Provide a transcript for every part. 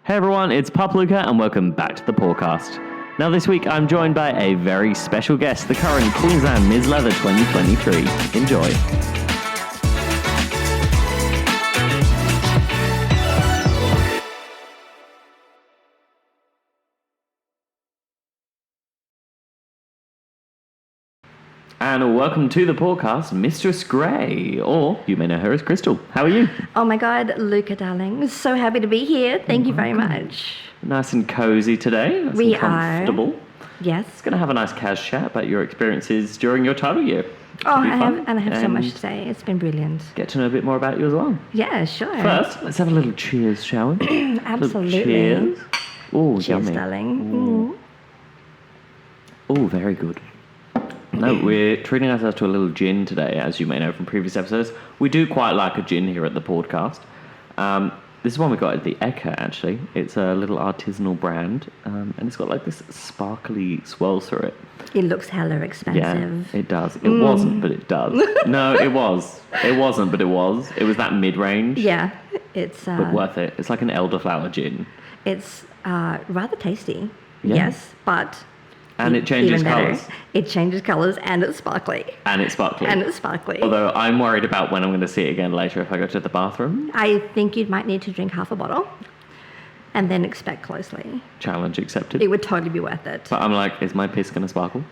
Hey everyone, it's Pup Luca and welcome back to the Paw'dcast. Now this week I'm joined by a very special guest, the current QLD Ms Leather 2023. Enjoy. And welcome to the Paw'dcast, Mistress Grey, or you may know her as Crystal. How are you? Oh my God, Luca, darling. So happy to be here. Thank you very much. Nice and cozy today. Nice We and comfortable. Yes. It's going to have a nice cash chat about your experiences during your title year. Oh, I have so much to say. It's been brilliant. Get to know a bit more about you as well. Yeah, sure. First, let's have a little cheers, shall we? Absolutely. Cheers. Oh, Cheers, yummy. darling. Oh, very good. No, we're treating ourselves to a little gin today, as you may know from previous episodes. We do quite like a gin here at the Paw'dcast. This is one we got at the Eka, actually. It's a little artisanal brand, and it's got like this sparkly swirl through it. It looks hella expensive. Yeah, it does. It wasn't, but it does. No, it was. It wasn't, but it was. It was that mid-range. Yeah, it's... but worth it. It's like an elderflower gin. It's rather tasty. Yeah. Yes, but... And it changes colours. It changes colours and it's sparkly. And it's sparkly. And it's sparkly. Although I'm worried about when I'm going to see it again later if I go to the bathroom. I think you might need to drink half a bottle and then inspect closely. Challenge accepted. It would totally be worth it. But I'm like, is my piss going to sparkle?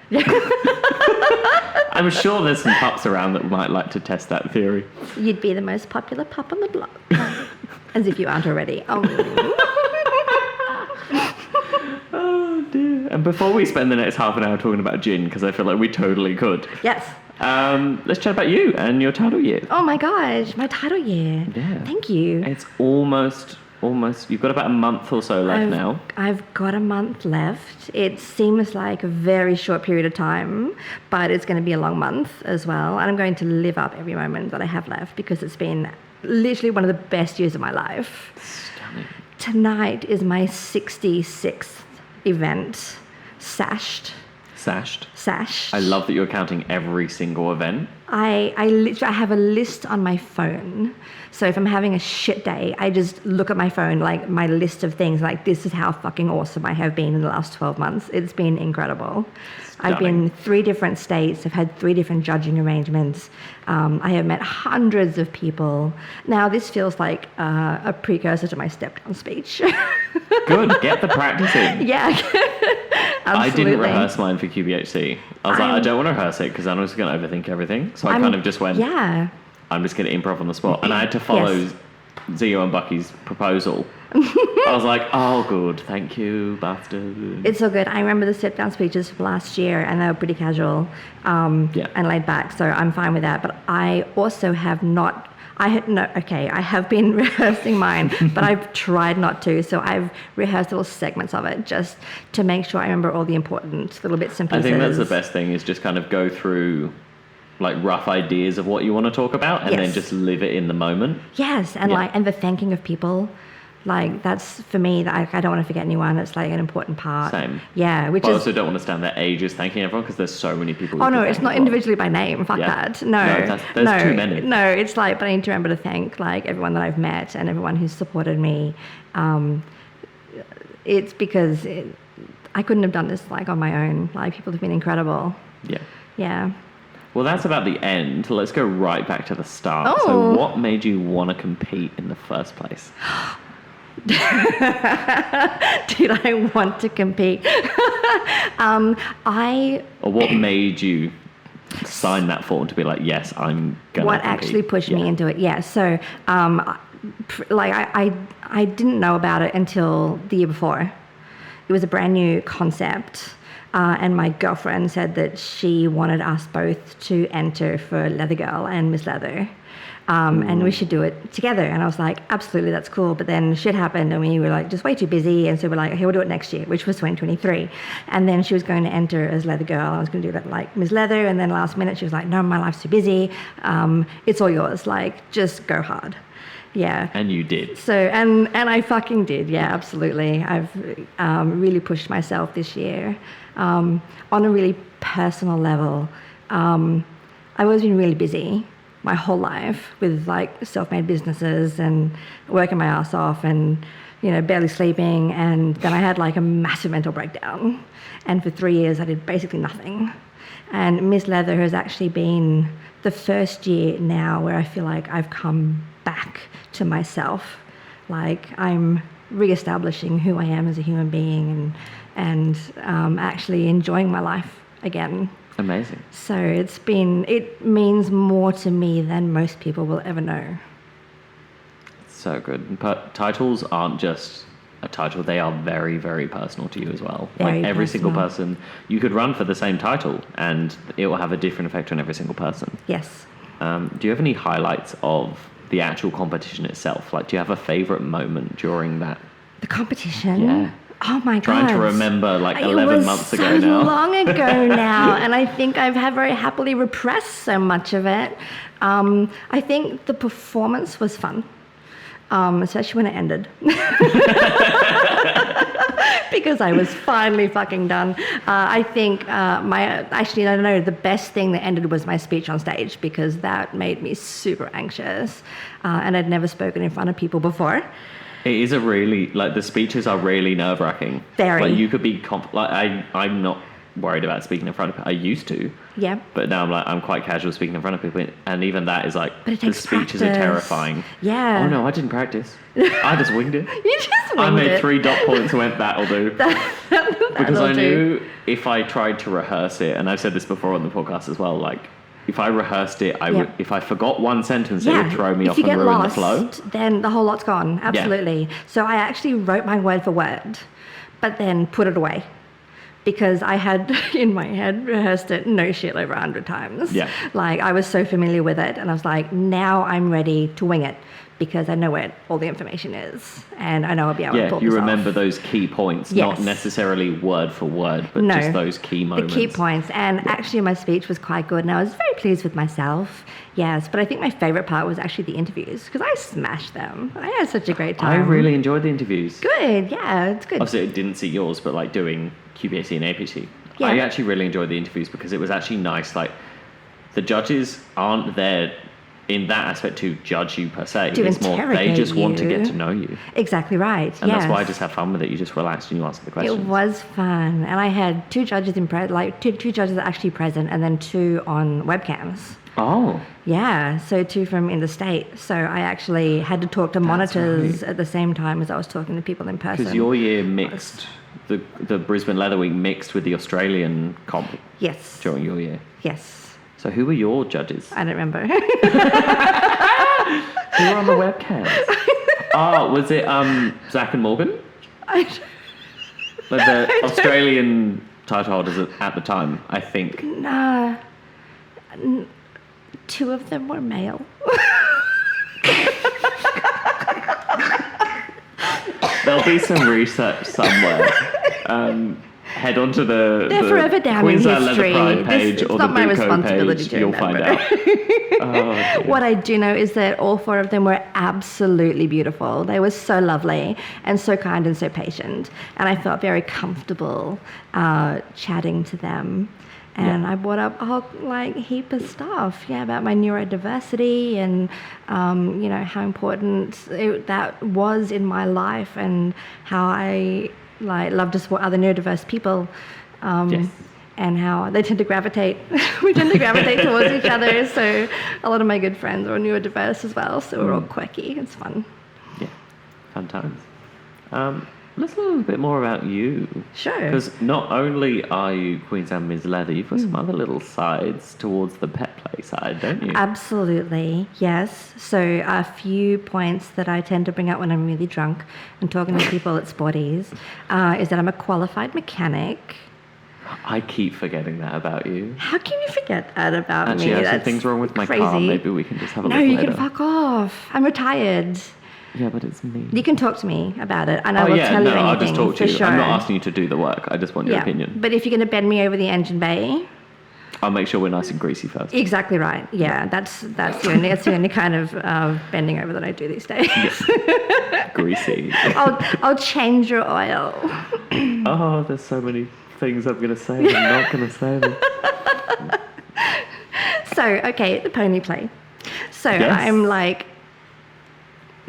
I'm sure there's some pups around that might like to test that theory. You'd be the most popular pup on the block. As if you aren't already. Oh dear. And before we spend the next half an hour talking about gin, because I feel like we totally could. Yes. Let's chat about you and your title year. Oh my gosh, my title year. Yeah. Thank you. It's almost, you've got about a month or so left now. I've got a month left. It seems like a very short period of time, but it's going to be a long month as well. And I'm going to live up every moment that I have left because it's been literally one of the best years of my life. Stunning. Tonight is my 66th event. Sashed. I love that you're counting every single event. I literally have a list on my phone. So if I'm having a shit day, I just look at my phone, like my list of things, like this is how fucking awesome I have been in the last 12 months. It's been incredible. I've been 3 different states. I've had 3 different judging arrangements. I have met hundreds of people. Now this feels like a precursor to my step down speech. Good, get the practice in. Yeah, absolutely. I didn't rehearse mine for QBHC. I was like, I don't want to rehearse it because I'm just going to overthink everything. So I kind of just went, I'm just going to improv on the spot. And I had to follow Zio and Bucky's proposal. I was like, oh, good, thank you, bastard. It's so good. I remember the step down speeches from last year, and they were pretty casual and laid back, so I'm fine with that. But I also have not. I have been rehearsing mine, but I've tried not to. So I've rehearsed little segments of it just to make sure I remember all the important little bits and pieces. I think that's the best thing is just kind of go through like rough ideas of what you want to talk about and then just live it in the moment. Yes, and and the thanking of people. Like, that's, for me, I don't want to forget anyone. It's, like, an important part. Same. Yeah, I also don't want to stand there ages thanking everyone because there's so many people. Oh, no, it's not individually by name. Fuck that. No. There's too many. No, it's like, but I need to remember to thank, like, everyone that I've met and everyone who's supported me. It's because I couldn't have done this, like, on my own. Like, people have been incredible. Yeah. Yeah. Well, that's about the end. Let's go right back to the start. Oh. So what made you want to compete in the first place? Did I want to compete? Or what made you sign that form to be like, yes, I'm gonna What compete? actually pushed me into it? Yeah. So, I didn't know about it until the year before. It was a brand new concept. And my girlfriend said that she wanted us both to enter for Leather Girl and Ms Leather. And we should do it together. And I was like, absolutely, that's cool. But then shit happened and we were like just way too busy. And so we're like, okay, we'll do it next year, which was 2023. And then she was going to enter as Leather Girl. I was going to do that like Ms Leather. And then last minute she was like, no, my life's too busy. It's all yours. Like, just go hard. Yeah. And you did. So, and I fucking did. Yeah, absolutely. I've really pushed myself this year on a really personal level. I've always been really busy my whole life with like self-made businesses and working my ass off and barely sleeping, and then I had like a massive mental breakdown. And for 3 years, I did basically nothing. And Ms Leather has actually been the first year now where I feel like I've come back to myself. Like I'm re-establishing who I am as a human being and actually enjoying my life again. Amazing. So it means more to me than most people will ever know. So good. But titles aren't just a title, they are very, very personal to you as well. Very like every personal. single person, you could run for the same title and it will have a different effect on every single person. Yes. Do you have any highlights of the actual competition itself? Like, do you have a favourite moment during that? The competition? Yeah. Oh my God. Trying to remember 11 months ago now. It was so long ago now, and I think I've very happily repressed so much of it. I think the performance was fun, especially when it ended. Because I was finally fucking done. I think actually, I don't know, the best thing that ended was my speech on stage, because that made me super anxious, and I'd never spoken in front of people before. It is the speeches are really nerve-wracking. Very. Like, you could be, I'm not worried about speaking in front of people. I used to. Yeah. But now I'm quite casual speaking in front of people. And even that is like, but it the takes speeches practice. are terrifying. Yeah. Oh no, I didn't practice. I just winged it. You just winged it. I made 3 dot points and went, that'll do. Because I knew if I tried to rehearse it, and I've said this before on the podcast as well, like, if I rehearsed it, I would. If I forgot one sentence, it would throw me off and ruin the flow. Then the whole lot's gone. Absolutely. Yeah. So I actually wrote my word for word, but then put it away, because I had in my head rehearsed it no shit over 100 times. Yeah. Like, I was so familiar with it, and I was like, now I'm ready to wing it, because I know where all the information is, and I know I'll be able to pull this you off. remember those key points, yes. not necessarily word for word, but just those key moments. The key points, and actually my speech was quite good, and I was very pleased with myself. Yes, but I think my favourite part was actually the interviews, because I smashed them. I had such a great time. I really enjoyed the interviews. Good, yeah, it's good. Obviously, I didn't see yours, but like doing QBSC and APT, yeah. I actually really enjoyed the interviews, because it was actually nice. Like, the judges aren't there in that aspect to judge you per se. To it's more they just want to get to know you. Exactly right. And that's why I just have fun with it. You just relax and you answer the questions. It was fun, and I had 2 judges two judges actually present, and then 2 on webcams. Oh. Yeah, so 2 from in the state. So I actually had to talk to monitors at the same time as I was talking to people in person. Because your year mixed, the Brisbane Leather Week mixed with the Australian comp. Yes. During your year. Yes. So who were your judges? I don't remember. Who were on the webcams? Was it Zach and Morgan? The Australian title holders at the time, I think. Nah. 2 of them were male. There'll be some research somewhere. Head on to the forever down Queensland in history. Leather Pride page or the not my Buco responsibility page. to You'll remember. find out. What I do know is that all 4 of them were absolutely beautiful. They were so lovely and so kind and so patient. And I felt very comfortable chatting to them. And I brought up a whole heap of stuff, about my neurodiversity and how important that was in my life, and how I love to support other neurodiverse people, and how they tend to gravitate. We tend to gravitate towards each other. So a lot of my good friends are neurodiverse as well. So we're all quirky. It's fun. Yeah, fun times. Let's learn a little bit more about you. Sure. Because not only are you Queensland Ms Leather, you've got some other little sides towards the pet play side, don't you? Absolutely, yes. So a few points that I tend to bring up when I'm really drunk and talking to people at sporties is that I'm a qualified mechanic. I keep forgetting that about you. How can you forget that about me? Actually, I have some things wrong with my car. Maybe we can just have a look later. No, you can fuck off. I'm retired. Yeah, but it's me. You can talk to me about it, and I will tell you anything. I'll just talk to you. Sure. I'm not asking you to do the work. I just want your opinion. But if you're going to bend me over the engine bay, I'll make sure we're nice and greasy first. Exactly right. Yeah, that's the only kind of bending over that I do these days. Yes. Greasy. I'll change your oil. Oh, there's so many things I'm going to say. I'm not going to say them. So, okay, the pony play. So yes. I'm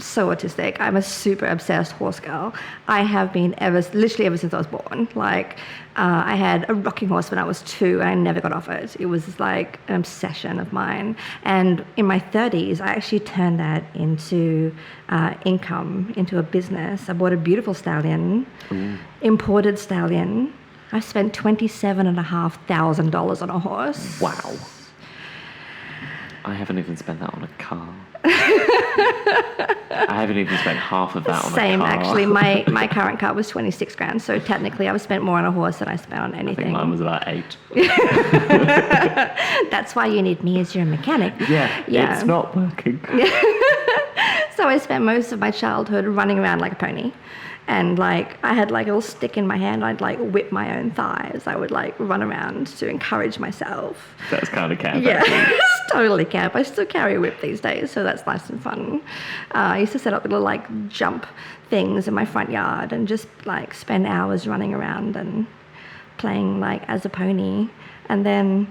so autistic. I'm a super obsessed horse girl. I have been literally ever since I was born. Like, I had a rocking horse when I was 2 and I never got off it. It was like an obsession of mine. And in my 30s, I actually turned that into income, into a business. I bought a beautiful stallion, imported stallion. I spent $27,500 on a horse. Wow. I haven't even spent that on a car. I haven't even spent half of that on a car. Same, actually. My current car was 26 grand, so technically I've spent more on a horse than I spent on anything. I think mine was about 8. That's why you need me as your mechanic. Yeah. It's not working. So I spent most of my childhood running around like a pony. And like I had like a little stick in my hand. I'd like whip my own thighs. I would like run around to encourage myself. That's kind of camp. Yeah, it's totally camp. I still carry a whip these days, so that's nice and fun. I used to set up little like jump things in my front yard and just like spend hours running around and playing like as a pony. And then,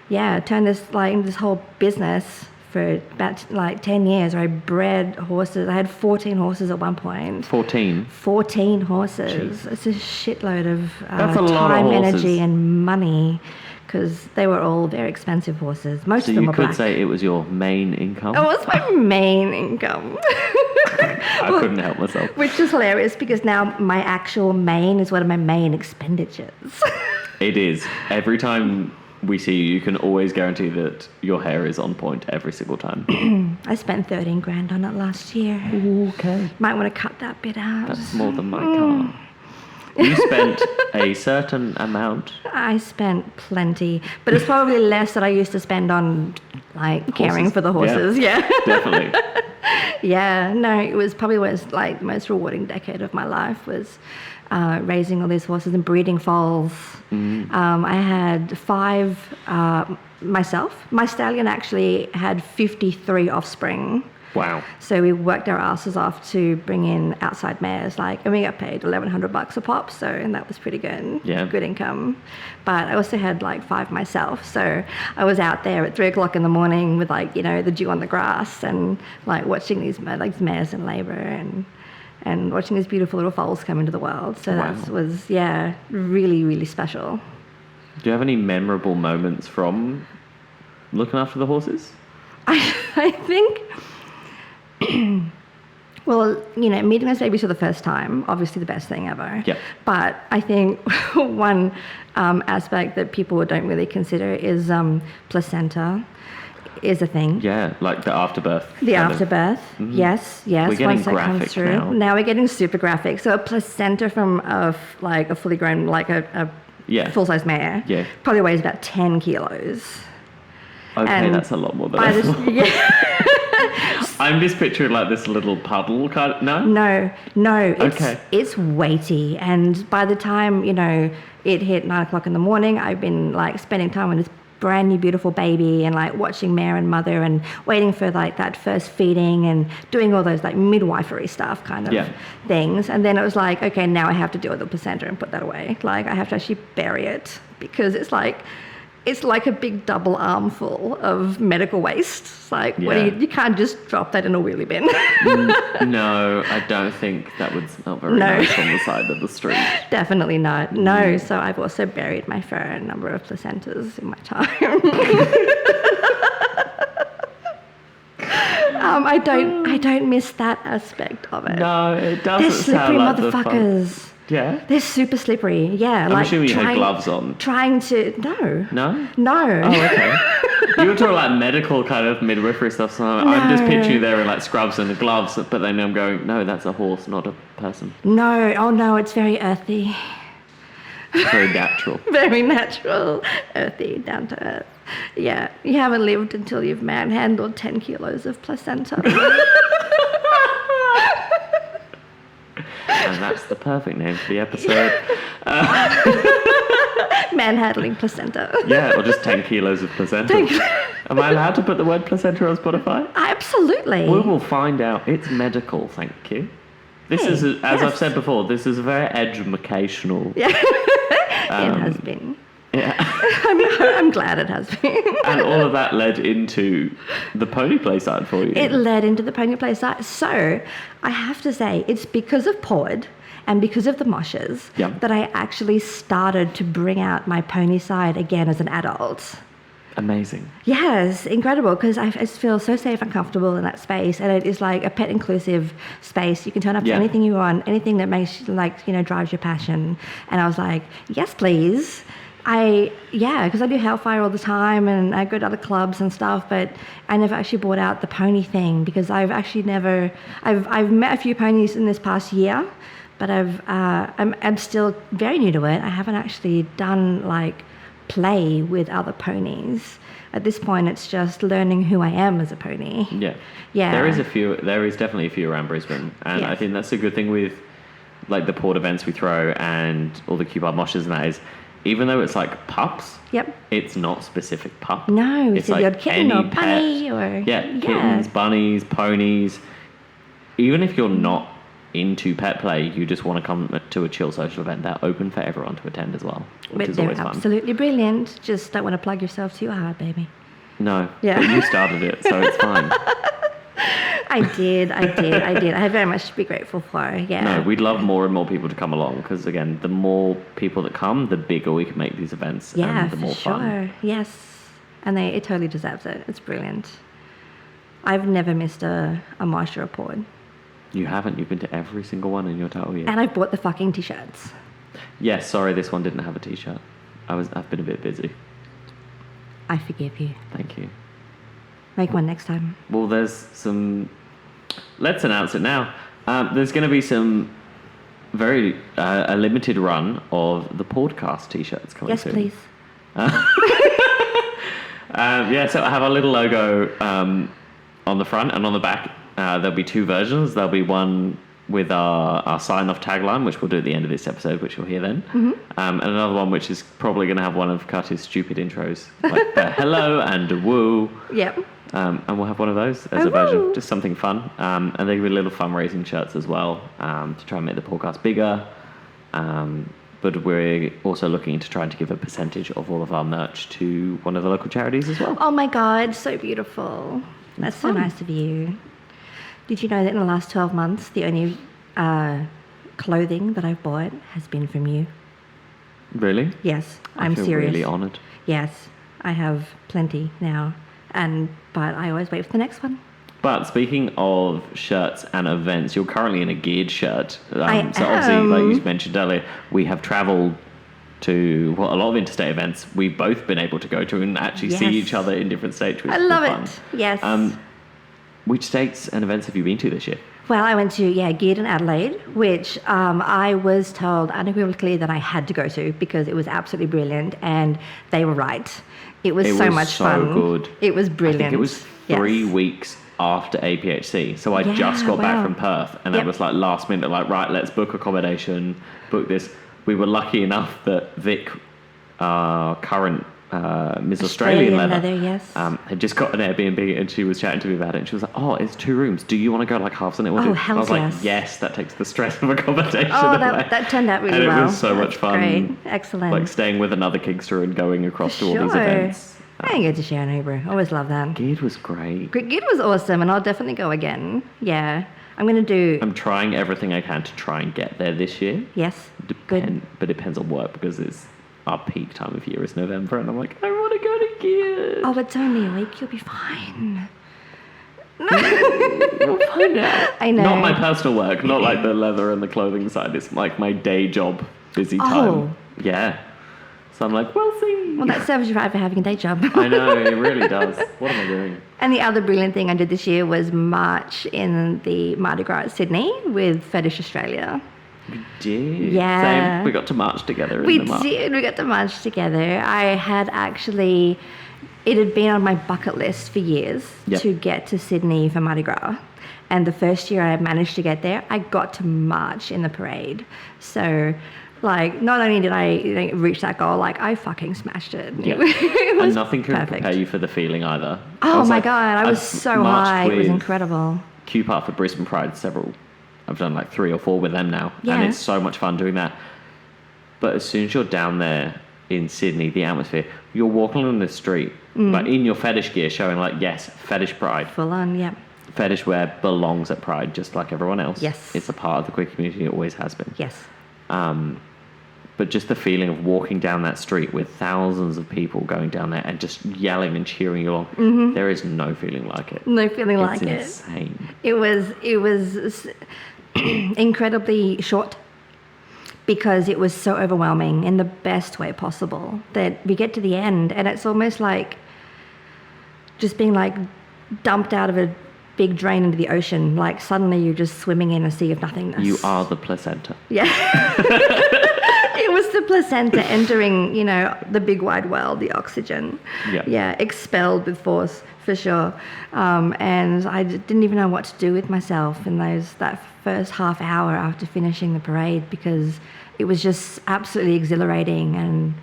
yeah, turn this like into this whole business. For about like 10 years, where I bred horses. I had 14 horses at one point. 14? 14 horses. Jeez. It's a shitload of time, energy, and money, because they were all very expensive horses. Most of them were black. So you could say it was your main income? It was my main income. I couldn't help myself. Which is hilarious, because now my actual main is one of my main expenditures. It is. Every time we see you, you can always guarantee that your hair is on point every single time. I spent 13 grand on it last year. Okay. Might want to cut that bit out. That's more than my car. You spent a certain amount. I spent plenty, but it's probably less that I used to spend on like caring for the horses. Yeah. Definitely. Yeah, no, it was probably like the most rewarding decade of my life was raising all these horses and breeding foals. I had 5 myself. My stallion actually had 53 offspring. Wow. So we worked our asses off to bring in outside mares, and we got paid $1,100 a pop, and that was pretty good. Yeah. Good income. But I also had 5 myself, so I was out there at 3 o'clock in the morning with the dew on the grass and watching these mares in labour and watching these beautiful little foals come into the world. So wow. That was, really, really special. Do you have any memorable moments from looking after the horses? I think... Well, meeting those babies for the first time, obviously the best thing ever. Yep. But I think one aspect that people don't really consider is placenta is a thing. Yeah, like the afterbirth. The afterbirth, yes. We're getting once that graphic comes through. Now we're getting super graphic. So a placenta from a fully grown, a full-size mare, probably weighs about 10 kilos. Okay, and that's a lot more than I thought. I'm just picturing this little puddle kind of... No? No. It's weighty. And by the time, it hit 9 o'clock in the morning, I've been spending time with this brand new beautiful baby and watching mare and mother and waiting for that first feeding and doing all those midwifery stuff kind of things. And then it was okay, now I have to deal with the placenta and put that away. I have to actually bury it, because it's like a big double armful of medical waste. What you can't just drop that in a wheelie bin. No, I don't think that would smell very nice on the side of the street. Definitely not. No, so I've also buried my fair number of placentas in my time. I don't miss that aspect of it. No, it doesn't. They're slippery motherfuckers. Yeah? They're super slippery, yeah. I'm assuming you had gloves on. Trying to... No. Oh, okay. You were talking medical kind of midwifery stuff, so I'm just picturing you there in scrubs and the gloves, but then I'm going, no, that's a horse, not a person. No, it's very earthy. Very natural. Very natural, earthy, down to earth. Yeah, you haven't lived until you've manhandled 10 kilos of placenta. And that's the perfect name for the episode. Manhandling placenta. Yeah, or just 10 kilos of placenta. Am I allowed to put the word placenta on Spotify? Absolutely. We will find out. It's medical, thank you. This is, as I've said before, this is a very educational... Yeah, it has been. Yeah. I'm glad it has been. And all of that led into the pony play side for you. It led into the pony play side. So I have to say, it's because of Paw'd and because of the moshes that I actually started to bring out my pony side again as an adult. Amazing. Yes, incredible, because I just feel so safe and comfortable in that space, and it is like a pet inclusive space. You can turn up to anything you want, anything that makes you, like, you know, drives your passion. And I was like, yes, please. Because I do Hellfire all the time, and I go to other clubs and stuff, but I never actually brought out the pony thing, because I've actually never. I've met a few ponies in this past year, but I'm still very new to it. I haven't actually done like play with other ponies. At this point, it's just learning who I am as a pony. Yeah. There is definitely a few around Brisbane, and I think that's a good thing with like the Paw'd events we throw and all the QPR moshes and that is, even though it's like pups, it's not specific pup. No, it's like the odd kitten or bunny or kittens, bunnies, ponies. Even if you're not into pet play, you just want to come to a chill social event, they're open for everyone to attend as well, which is always fun. They're absolutely brilliant. Just don't want to plug yourself too hard, baby. No, but you started it, so it's fine. I did. I have very much to be grateful for, No, we'd love more and more people to come along, because again, the more people that come, the bigger we can make these events, and the more fun. Yes, and it totally deserves it. It's brilliant. I've never missed a mosh or a Paw'd. You haven't? You've been to every single one in your total year. And I've bought the fucking t-shirts. Yes, sorry, this one didn't have a t-shirt. I've been a bit busy. I forgive you. Thank you. Make one next time. Well, there's some... Let's announce it now. There's going to be some a limited run of the Paw'dcast t-shirts coming soon. Yes, please. So I have a little logo on the front and on the back. There'll be two versions. There'll be one with our sign-off tagline, which we'll do at the end of this episode, which you'll hear then. Mm-hmm. And another one which is probably going to have one of Cutty's stupid intros, like the hello and a woo. Yep. And we'll have one of those as a version, just something fun. And there'll be little fundraising shirts as well to try and make the podcast bigger. But we're also looking to try to give a percentage of all of our merch to one of the local charities as well. Oh my God, so beautiful. That's so nice of you. Did you know that in the last 12 months, the only clothing that I've bought has been from you? Really? Yes, I'm serious. I feel really honoured. Yes, I have plenty now, but I always wait for the next one. But speaking of shirts and events, you're currently in a geared shirt. I am. Obviously, like you mentioned earlier, we have travelled to a lot of interstate events. We've both been able to go to and actually see each other in different states, which is fun. I love it. Yes. Which states and events have you been to this year? Well, I went to, Geared in Adelaide, which I was told unequivocally that I had to go to because it was absolutely brilliant, and they were right. It was so much fun. It was so good. It was brilliant. I think it was 3 weeks after APHC. So I just got back from Perth, and that was like last minute, like, right, let's book accommodation, book this. We were lucky enough that Vic, our current Ms Australian Leather yes. had just got an Airbnb, and she was chatting to me about it, and she was like, oh, it's 2 rooms, do you want to go like half something? Oh, hell yes. I was like, yes, that takes the stress of accommodation away. That turned out really well. And it was so much fun. Great. Excellent. Like staying with another Kingster and going across to all these events. I didn't get to share an Uber. Always love that. Geared was great. Geared was awesome, and I'll definitely go again. Yeah. I'm trying everything I can to try and get there this year. Yes. Good. But it depends on work, because it's our peak time of year is November, and I'm like, I want to go to Geared. Oh, it's only a week. You'll be fine. We'll find out. I know. Not my personal work, not like the leather and the clothing side. It's like my day job, busy time. Oh. Yeah. So I'm like, we'll see. Well, that serves you right for having a day job. I know, it really does. What am I doing? And the other brilliant thing I did this year was march in the Mardi Gras at Sydney with Fetish Australia. We did. Yeah. Same. We got to march together. We did. We got to march together. I had actually... It had been on my bucket list for years to get to Sydney for Mardi Gras. And the first year I managed to get there, I got to march in the parade. So... Like, not only did I reach that goal, like, I fucking smashed it. Yeah. It was and nothing could perfect. prepare you for the feeling either. Oh, my God. I was so high. It was incredible. QPR for Brisbane Pride, I've done like 3 or 4 with them now. Yeah. And it's so much fun doing that. But as soon as you're down there in Sydney, the atmosphere, you're walking along the street, like in your fetish gear, showing like, yes, fetish pride. Full on, yeah. Fetish wear belongs at Pride just like everyone else. Yes. It's a part of the queer community, it always has been. Yes. But just the feeling of walking down that street with thousands of people going down there and just yelling and cheering you along, there is no feeling like it. No feeling like it. It's insane. It was incredibly short because it was so overwhelming in the best way possible that we get to the end and it's almost like just being like dumped out of a big drain into the ocean. Like suddenly you're just swimming in a sea of nothingness. You are the placenta. Yeah. It was the placenta entering, the big wide world, the oxygen. Yeah. Yeah, expelled with force, for sure. And I didn't even know what to do with myself in that first half hour after finishing the parade because it was just absolutely exhilarating and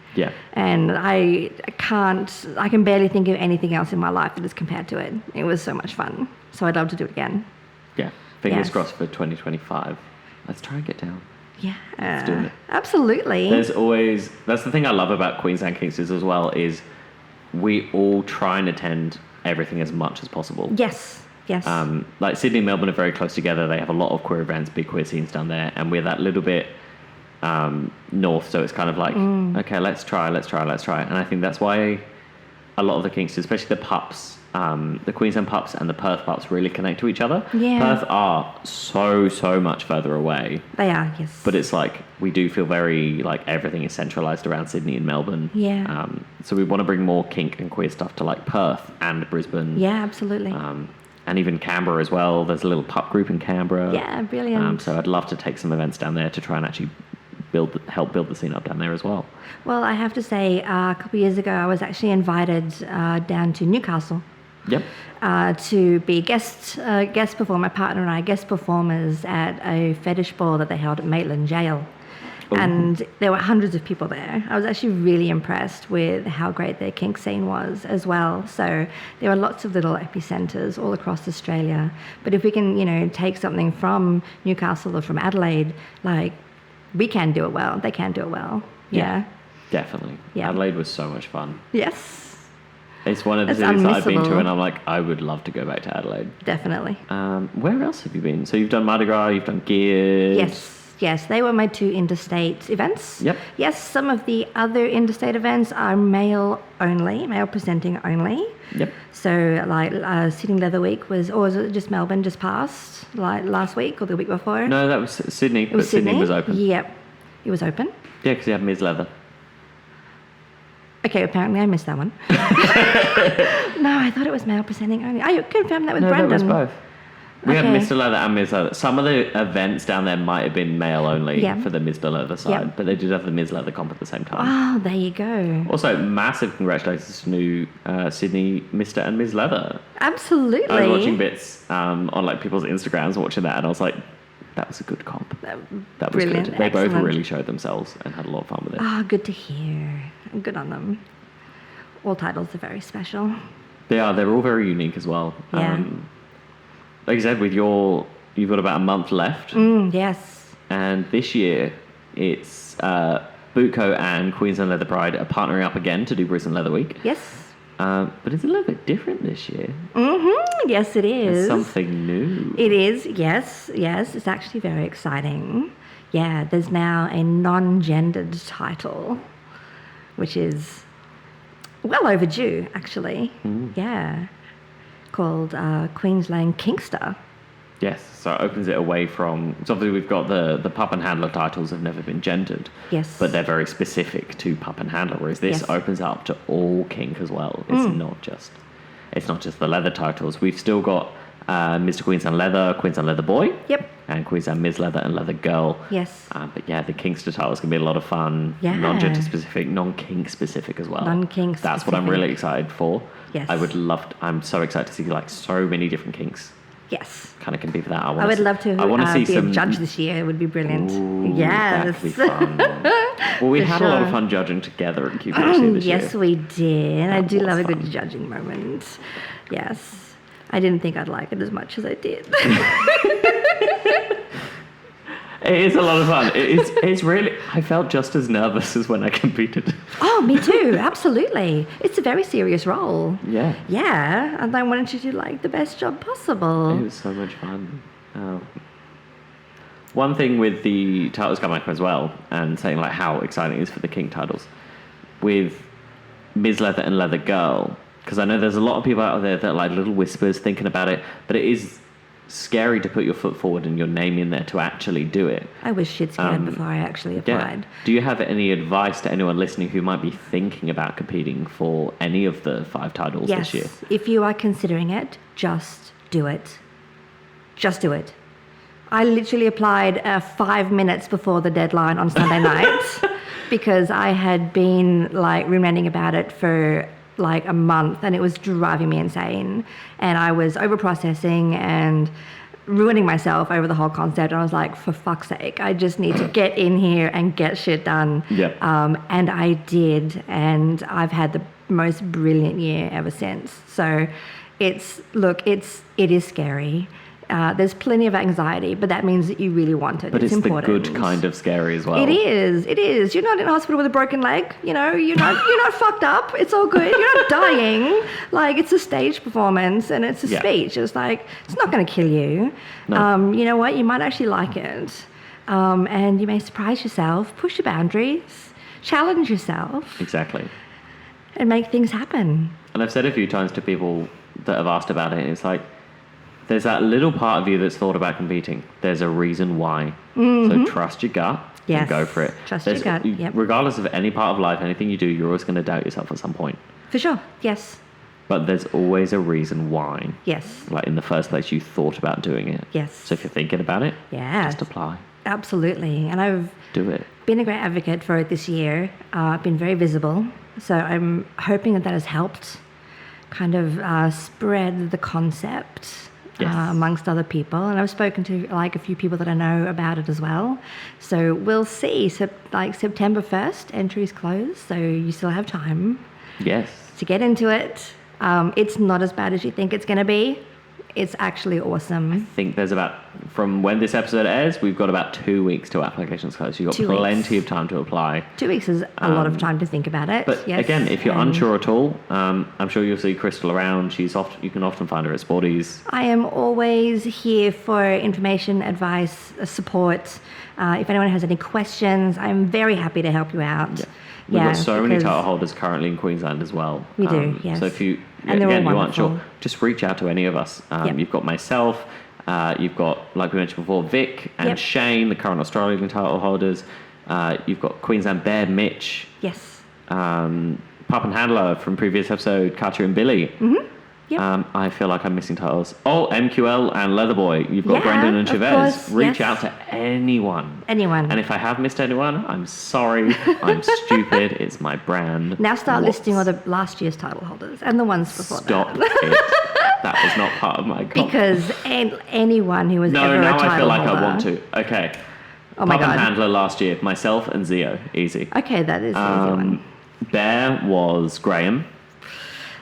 I can barely think of anything else in my life that is compared to it. It was so much fun. So I'd love to do it again. Yeah. Fingers crossed for 2025. Let's try and get down. Yeah. Let's do it. Absolutely. That's the thing I love about Queensland Kinksters as well is we all try and attend everything as much as possible. Yes. Yes. Like Sydney and Melbourne are very close together. They have a lot of queer events, big queer scenes down there, and we're that little bit north, so it's kind of like, okay, let's try. And I think that's why a lot of the Kinksters, especially the pups, the Queensland pups and the Perth pups really connect to each other. Yeah. Perth are so much further away. They are, yes. But it's like, we do feel very, like, everything is centralised around Sydney and Melbourne. Yeah. So we want to bring more kink and queer stuff to, like, Perth and Brisbane. Yeah, absolutely. And even Canberra as well. There's a little pup group in Canberra. Yeah, brilliant. So I'd love to take some events down there to try and actually help build the scene up down there as well. Well, I have to say, a couple of years ago, I was actually invited down to Newcastle. Yep. To be guest performer, my partner and I, guest performers at a fetish ball that they held at Maitland Jail. Ooh. And there were hundreds of people there. I was actually really impressed with how great their kink scene was as well. So there are lots of little epicenters all across Australia. But if we can, take something from Newcastle or from Adelaide, like, we can do it well. They can do it well. Yeah. Definitely. Yeah. Adelaide was so much fun. Yes. It's one of the cities that I've been to, and I'm like, I would love to go back to Adelaide. Definitely. Where else have you been? So you've done Mardi Gras, you've done Gears. Yes. They were my 2 interstate events. Yep. Yes, some of the other interstate events are male presenting only. Yep. So, like, Sydney Leather Week was it just Melbourne just passed, like last week or the week before? No, that was Sydney. It was Sydney was open. Yep. It was open? Yeah, because you have Ms Leather. Okay, apparently I missed that one. No, I thought it was male presenting only. I confirmed that with Brendan. No, that was both. We had Mr. Leather and Ms. Leather. Some of the events down there might have been male only for the Mr. Leather side, but they did have the Ms. Leather comp at the same time. Oh, there you go. Also, massive congratulations to new Sydney Mr. and Ms. Leather. Absolutely. I was watching bits on like people's Instagrams, watching that, and I was like, that was a good comp. That was brilliant. Good. They both really showed themselves and had a lot of fun with it. Ah, good to hear. Good on them. All titles are very special. They are. They're all very unique as well. Yeah. Like you said, you've got about a month left. Yes. And this year, it's Bootco and Queensland Leather Pride are partnering up again to do Brisbane Leather Week. Yes. But it's a little bit different this year. Mm-hmm. Yes, it is. It's something new. It is. Yes. It's actually very exciting. Yeah, there's now a non-gendered title, which is well overdue, actually. Yeah. Called Queensland Kinkster. Yes, so it opens it away from... So obviously we've got the pup and handler titles have never been gendered. Yes. But they're very specific to pup and handler, whereas this opens up to all kink as well. It's not just the leather titles. We've still got Mr. Queensland Leather Boy. Yep. And Queensland Ms Leather and Leather Girl. Yes. But yeah, the Kinkster titles can be a lot of fun. Yeah. Non-gender specific, non-kink specific as well. Non-kink That's what I'm really excited for. Yes. I'm so excited to see like so many different kinks. Yes. Kind of can be for that. I would love to be a judge this year. It would be brilliant. That would be fun. Well, we had a lot of fun judging together in QPC this year. Yes, we did. I do love a good judging moment. Yes. I didn't think I'd like it as much as I did. It is a lot of fun. It's really... I felt just as nervous as when I competed. Oh, me too. Absolutely. It's a very serious role. Yeah. Yeah, and I wanted you to do like the best job possible. It was so much fun. One thing with the titles coming up as well, and saying like how exciting it is for the King titles, with Ms Leather and Leather Girl, because I know there's a lot of people out there that are like little whispers thinking about it, but it is scary to put your foot forward and your name in there to actually do it. I was shit scared before I actually applied. Yeah. Do you have any advice to anyone listening who might be thinking about competing for any of the 5 titles this year? Yes, if you are considering it, just do it. Just do it. I literally applied 5 minutes before the deadline on Sunday night because I had been like ruminating about it for like a month and it was driving me insane. And I was over-processing and ruining myself over the whole concept. And I was like, for fuck's sake, I just need to get in here and get shit done. Yep. And I did. And I've had the most brilliant year ever since. So it is scary. There's plenty of anxiety, but that means that you really want it. But it's important. The good kind of scary as well. It is. You're not in hospital with a broken leg. You know, you're not fucked up. It's all good. You're not dying. Like, it's a stage performance and it's a speech. It's like, it's not going to kill you. No. You know what? You might actually like it. And you may surprise yourself, push your boundaries, challenge yourself. Exactly. And make things happen. And I've said a few times to people that have asked about it, it's like, there's that little part of you that's thought about competing. There's a reason why. So trust your gut and go for it. Trust your gut, yep. Regardless of any part of life, anything you do, you're always going to doubt yourself at some point. For sure, yes. But there's always a reason why. Yes. Like in the first place, you thought about doing it. Yes. So if you're thinking about it, just apply. Absolutely. And I've do it. Been a great advocate for it this year. I've been very visible. So I'm hoping that has helped kind of spread the concept. Amongst other people, and I've spoken to like a few people that I know about it as well. So we'll see. So like September 1st, entries close, so you still have time. Yes. To get into it. It's not as bad as you think it's going to be. It's actually awesome. I think there's from when this episode airs, we've got about 2 weeks till applications close. You've got 2 weeks. Plenty of time to apply. 2 weeks is a lot of time to think about it. But again, if you're unsure at all, I'm sure you'll see Crystal around. You can often find her at Sporties. I am always here for information, advice, support. If anyone has any questions, I'm very happy to help you out. Yeah. We've got so many title holders currently in Queensland as well. We do, yes. So if you you aren't sure, just reach out to any of us. You've got myself, you've got, like we mentioned before, Vic and Shane, the current Australian title holders. You've got Queensland Bear, Mitch. Yes. Pup and Handler from previous episode, Katya and Billy. Mm-hmm. Yep. I feel like I'm missing titles. Oh, MQL and Leatherboy. You've got Brendan and Chavez. Reach out to anyone. Anyone. And if I have missed anyone, I'm sorry. I'm stupid. It's my brand. Now start listing all the last year's title holders and the ones before Stop that. it. That was not part of my contract. Because anyone who was ever a title holder. No, now I feel like I want to. Okay. Oh my God. Pup and Handler last year. Myself and Zio. Easy. Okay, that is an easy one. Bear was Graham.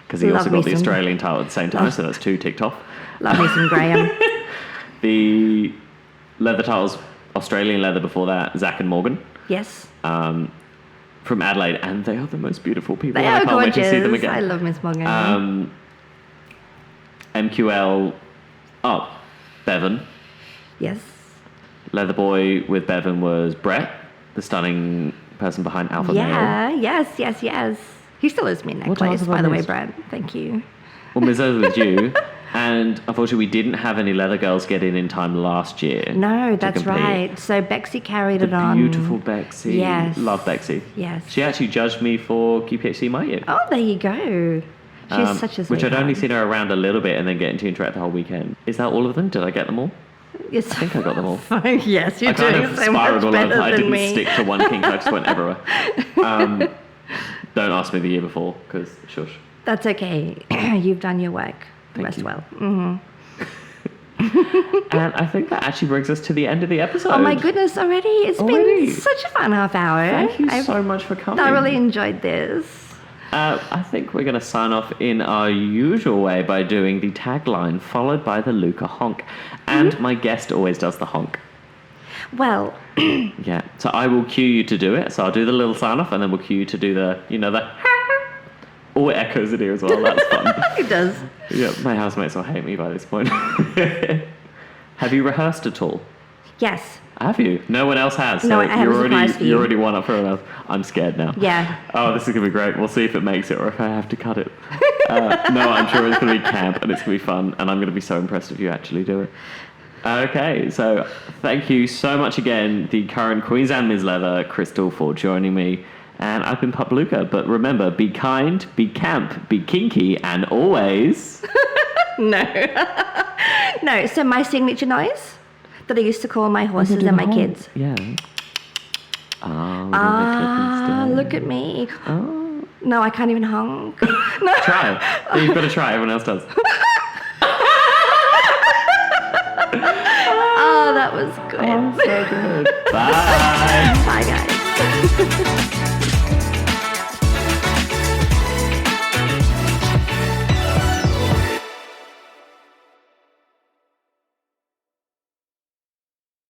Because he also got the Australian title at the same time, so that's 2 ticked off. Love me some Graham. The leather titles, Australian leather before that, Zach and Morgan. Yes. From Adelaide, and they are the most beautiful people. They are I can't gorgeous. wait to see them again. I love Miss Morgan. MQL, Bevan. Yes. Leatherboy with Bevan was Brett, the stunning person behind Alpha Male. Yes. He still owes me a necklace, by the way, Brad. Thank you. Well, Ms Leather was you. And unfortunately, we didn't have any leather girls get in time last year. No, that's right. So Bexy carried it on. Beautiful Bexy. Yes. Love Bexy. Yes. She actually judged me for QPHC my year. Oh, there you go. She's such a sweetheart. Which I'd only seen her around a little bit and then getting to interact the whole weekend. Is that all of them? Did I get them all? Yes. I think I got them all. Yes, you're doing kind of so much spiraled better I than didn't me. stick to one kink. I just went everywhere. Don't ask me the year before, because shush. That's okay. You've done your work. Thank you. Well. Mm-hmm. And I think that actually brings us to the end of the episode. Oh my goodness, already? It's been such a fun half hour. Thank you so much for coming. I really enjoyed this. I think we're going to sign off in our usual way by doing the tagline followed by the Luca honk. And my guest always does the honk. Well, Yeah. So I will cue you to do it. So I'll do the little sign off, and then we'll cue you to do the, the. Oh, it echoes in here as well. That's fun. it does. Yeah, my housemates will hate me by this point. Have you rehearsed at all? Yes. Have you? No one else has. No, So I have a surprise for you. You're already one up for enough. I'm scared now. Yeah. Oh, this is gonna be great. We'll see if it makes it or if I have to cut it. No, I'm sure it's gonna be camp and it's gonna be fun, and I'm gonna be so impressed if you actually do it. Okay, so thank you so much again, the current Queensland Ms Leather, Crystal, for joining me. And I've been Pup Luca, but remember, be kind, be camp, be kinky, and always... No. No, so my signature noise that I used to call my horses and my kids. Yeah. Look at me. Oh. No, I can't even honk. No. Try. You've got to try, everyone else does. Oh, that was good. Oh, so good. Bye. Bye, guys.